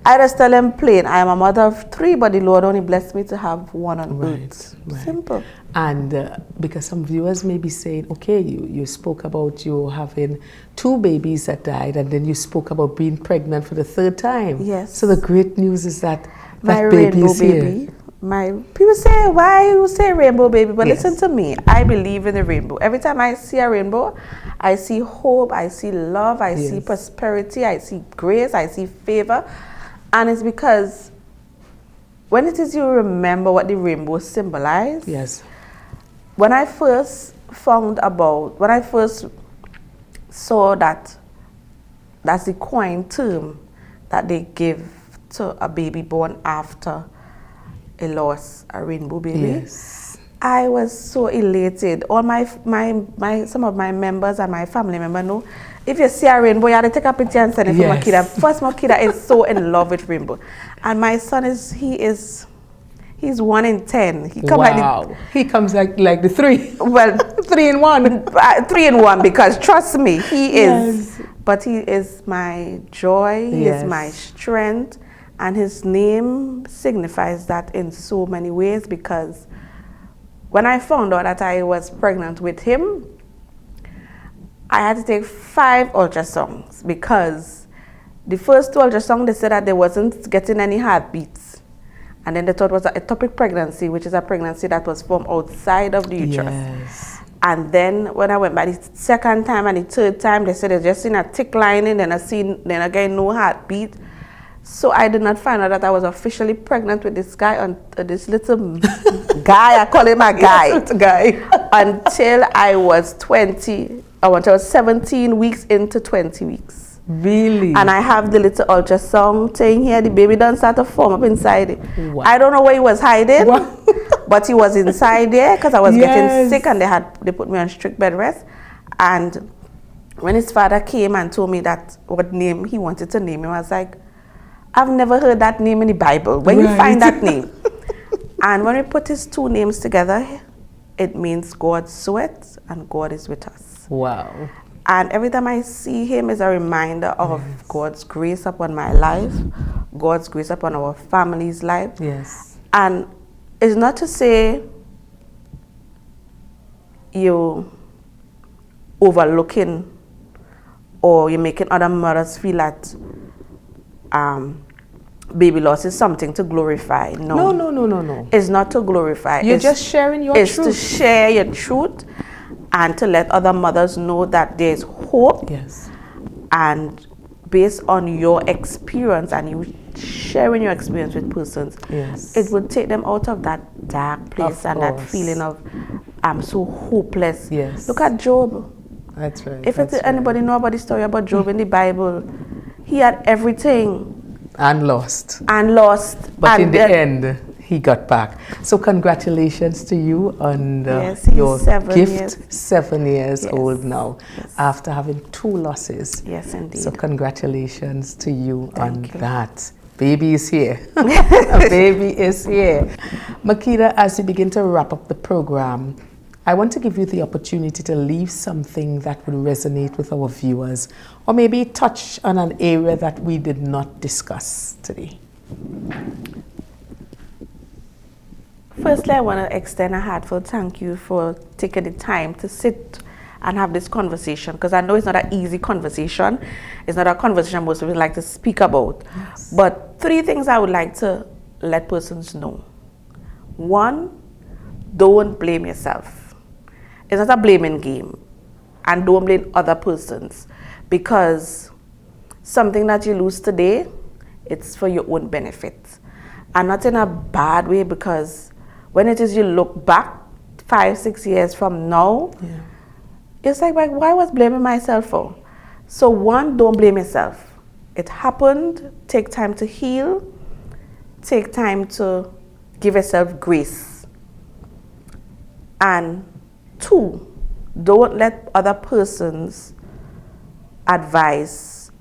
I just tell them plain, I am a mother of 3, but the Lord only blessed me to have 1 on earth. Right. Simple. And because some viewers may be saying, okay, you spoke about you having 2 babies that died, and then you spoke about being pregnant for the 3rd time. Yes. So the great news is that my baby is baby. here. My people say, why you say rainbow baby? But yes. Listen to me. I believe in the rainbow. Every time I see a rainbow, I see hope, I see love, I see prosperity, I see grace, I see favor. And it's because when it is you remember what the rainbow symbolizes. Yes. When I first saw that that's the coin term that they give to a baby born after a loss, a rainbow baby. Yes. I was so elated. All my some of my members and my family members know, if you see a rainbow, you have to take a picture and send it to Makida. First, Makida is so in love with rainbow. And my son he's 1 in 10. He comes like the 3. Well, 3 in 1. 3 in 1, because trust me, he is. But he is my joy, he is my strength, and his name signifies that in so many ways, because when I found out that I was pregnant with him, I had to take 5 ultrasounds, because the first 2 ultrasounds, they said that they wasn't getting any heartbeats. And then they thought it was an ectopic pregnancy, which is a pregnancy that was formed outside of the uterus. Yes. And then when I went by the 2nd time and the 3rd time, they said they just seen a thick lining, then again no heartbeat. So I did not find out that I was officially pregnant with this guy, this little guy, I call him a guy, until I was 17 weeks into 20 weeks. Really? And I have the little ultrasound thing here. The baby done start to form up inside it. Wow. I don't know where he was hiding, but he was inside there because I was getting sick and they put me on strict bed rest. And when his father came and told me that what name he wanted to name him, I was like, I've never heard that name in the Bible. Where you find that name? And when we put his two names together, it means God sweat and God is with us. Wow. And every time I see him is a reminder of God's grace upon my life, God's grace upon our family's life. Yes. And it's not to say you overlooking or you're making other mothers feel that baby loss is something to glorify. No. It's not to glorify. You're just sharing your truth. It's to share your truth and to let other mothers know that there's hope. Yes. And based on your experience and you sharing your experience with persons, yes, it would take them out of that dark place and that feeling of I'm so hopeless. Yes. Look at Job. That's right. If anybody know about the story about Job in the Bible, he had everything. And lost. But in the end, he got back. So congratulations to you on your gift. 7 years old now, after having 2 losses. Yes, indeed. So congratulations to you on that. Baby is here. Baby is here. Makida, as we begin to wrap up the program, I want to give you the opportunity to leave something that would resonate with our viewers, or maybe touch on an area that we did not discuss today. Firstly, I want to extend a heartfelt thank you for taking the time to sit and have this conversation, because I know it's not an easy conversation. It's not a conversation most people like to speak about. Yes. But 3 things I would like to let persons know. 1, don't blame yourself. It's not a blaming game. And don't blame other persons, because something that you lose today, it's for your own benefit. And not in a bad way, because when it is you look back 5-6 years from now, it's like, why was blaming myself for? So 1, don't blame yourself. It happened. Take time to heal. Take time to give yourself grace. And 2, don't let other persons' advice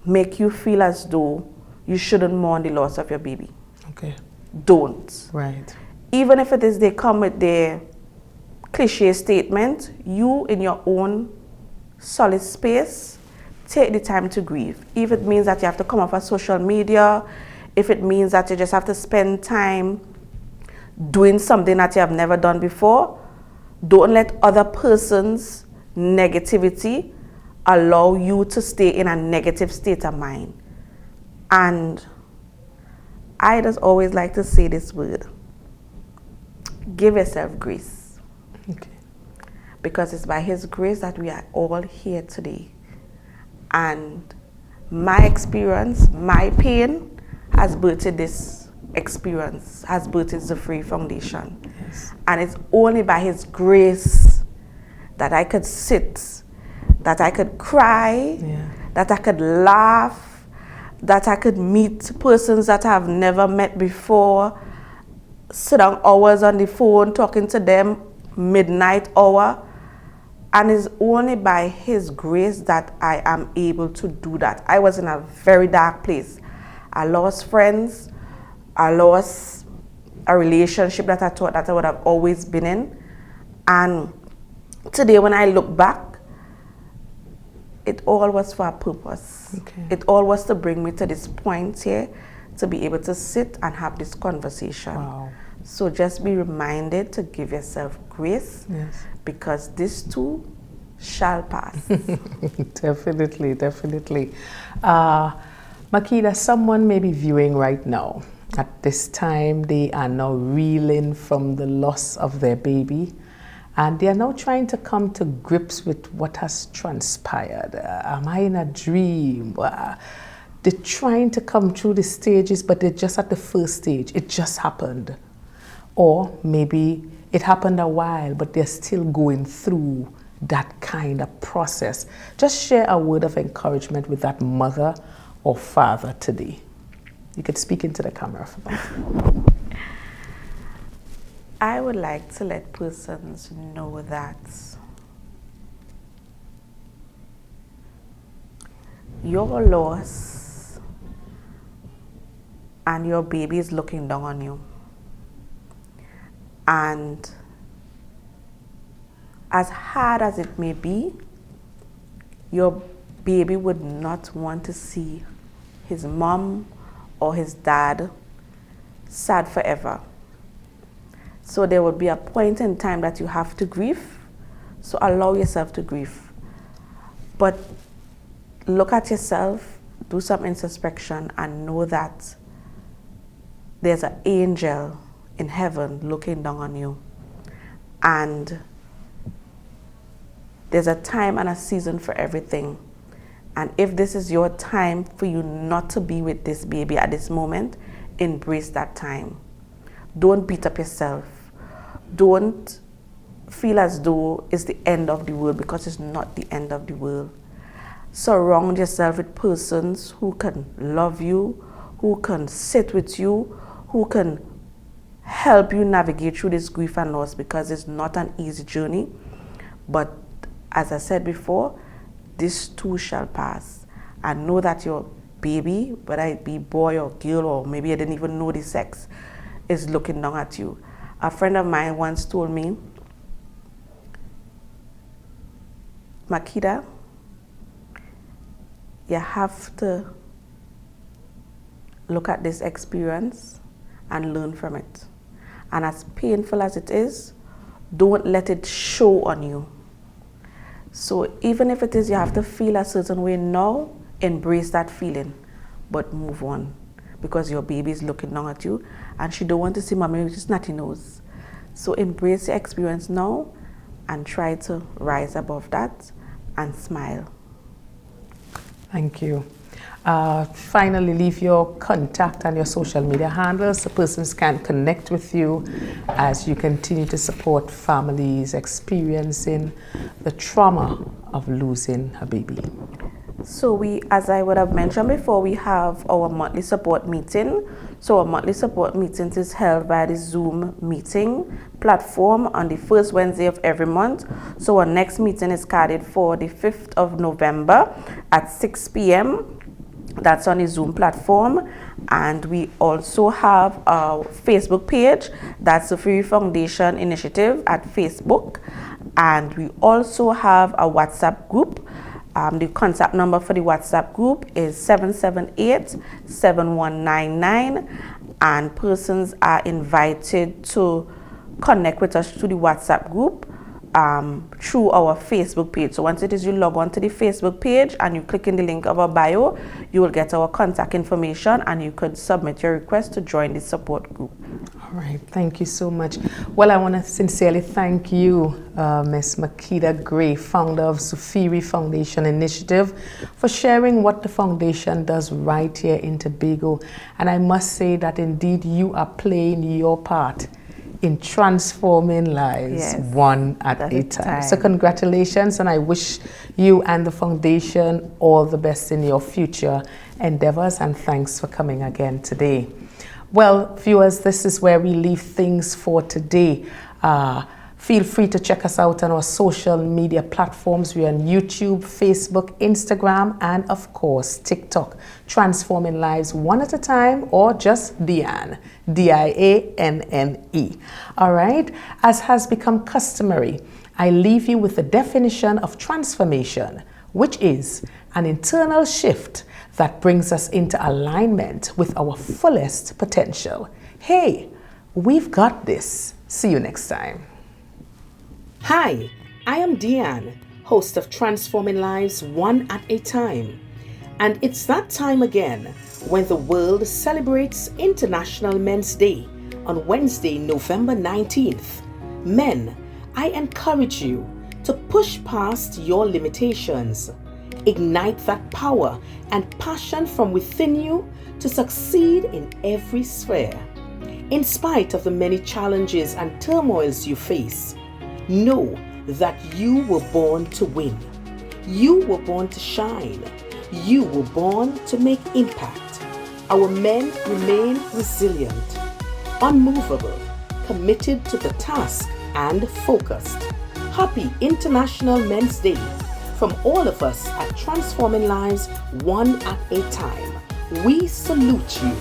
make you feel as though you shouldn't mourn the loss of your baby. Okay. Don't. Right. Even if it is they come with their cliche statement, you in your own solid space, take the time to grieve. If it means that you have to come off of social media, if it means that you just have to spend time doing something that you have never done before, don't let other person's negativity allow you to stay in a negative state of mind. And I just always like to say this word. Give yourself grace. Okay. Because it's by His grace that we are all here today. And my experience, my pain has birthed this experience, has birthed Zafeiri Foundation. Yes. And it's only by His grace that I could sit, that I could cry, that I could laugh, that I could meet persons that I've never met before, sit down hours on the phone talking to them, midnight hour. And it's only by His grace that I am able to do that. I was in a very dark place. I lost friends. I lost a relationship that I thought that I would have always been in. And today when I look back, it all was for a purpose. Okay. It all was to bring me to this point here, to be able to sit and have this conversation. Wow. So just be reminded to give yourself grace, because this too shall pass. Definitely, definitely. Makida, someone may be viewing right now. At this time, they are now reeling from the loss of their baby, and they are now trying to come to grips with what has transpired. Am I in a dream? They're trying to come through the stages, but they're just at the first stage. It just happened. Or maybe it happened a while, but they're still going through that kind of process. Just share a word of encouragement with that mother or father today. You could speak into the camera for that. I would like to let persons know that your loss and your baby is looking down on you. And as hard as it may be, your baby would not want to see his mom or his dad sad forever. So there will be a point in time that you have to grieve. So allow yourself to grieve. But look at yourself, do some introspection, and know that there's an angel in heaven looking down on you. And there's a time and a season for everything. And if this is your time for you not to be with this baby at this moment, embrace that time. Don't beat up yourself. Don't feel as though it's the end of the world, because it's not the end of the world. Surround yourself with persons who can love you, who can sit with you, who can help you navigate through this grief and loss, because it's not an easy journey. But as I said before, this too shall pass. And know that your baby, whether it be boy or girl, or maybe I didn't even know the sex, is looking down at you. A friend of mine once told me, Makida, you have to look at this experience and learn from it. And as painful as it is, don't let it show on you. So even if it is you have to feel a certain way now, embrace that feeling, but move on. Because your baby is looking down at you and she don't want to see mommy with snotty nose. So embrace your experience now and try to rise above that and smile. Thank you. Finally, leave your contact and your social media handles so persons can connect with you as you continue to support families experiencing the trauma of losing a baby. So we, as I would have mentioned before, we have our monthly support meeting. So our monthly support meetings is held by the Zoom meeting platform on the first Wednesday of every month. So our next meeting is scheduled for the 5th of November at 6 p.m. That's on the Zoom platform. And we also have our Facebook page, that's the Zafeiri Foundation Initiative at Facebook. And we also have a WhatsApp group. The contact number for the WhatsApp group is 778-7199, and persons are invited to connect with us through the WhatsApp group through our Facebook page. So once it is you log on to the Facebook page and you click in the link of our bio, you will get our contact information and you could submit your request to join the support group. All right, thank you so much. Well, I want to sincerely thank you, Ms. Makida Gray, founder of Zafeiri Foundation Initiative, for sharing what the foundation does right here in Tobago. And I must say that indeed you are playing your part in transforming lives, yes, one at a time. So congratulations, and I wish you and the foundation all the best in your future endeavors, and thanks for coming again today. Well, viewers, this is where we leave things for today. Feel free to check us out on our social media platforms. We're on YouTube, Facebook, Instagram, and of course, TikTok. Transforming lives one at a time, or just Dianne, D-I-A-N-N-E. All right, as has become customary, I leave you with the definition of transformation, which is an internal shift that brings us into alignment with our fullest potential. Hey, we've got this. See you next time. Hi, I am Dianne, host of Transforming Lives One at a Time. And it's that time again when the world celebrates International Men's Day on Wednesday, November 19th. Men, I encourage you to push past your limitations. Ignite that power and passion from within you to succeed in every sphere. In spite of the many challenges and turmoils you face, know that you were born to win. You were born to shine. You were born to make impact. Our men remain resilient, unmovable, committed to the task, and focused. Happy International Men's Day from all of us at Transforming Lives One at a Time. We salute you.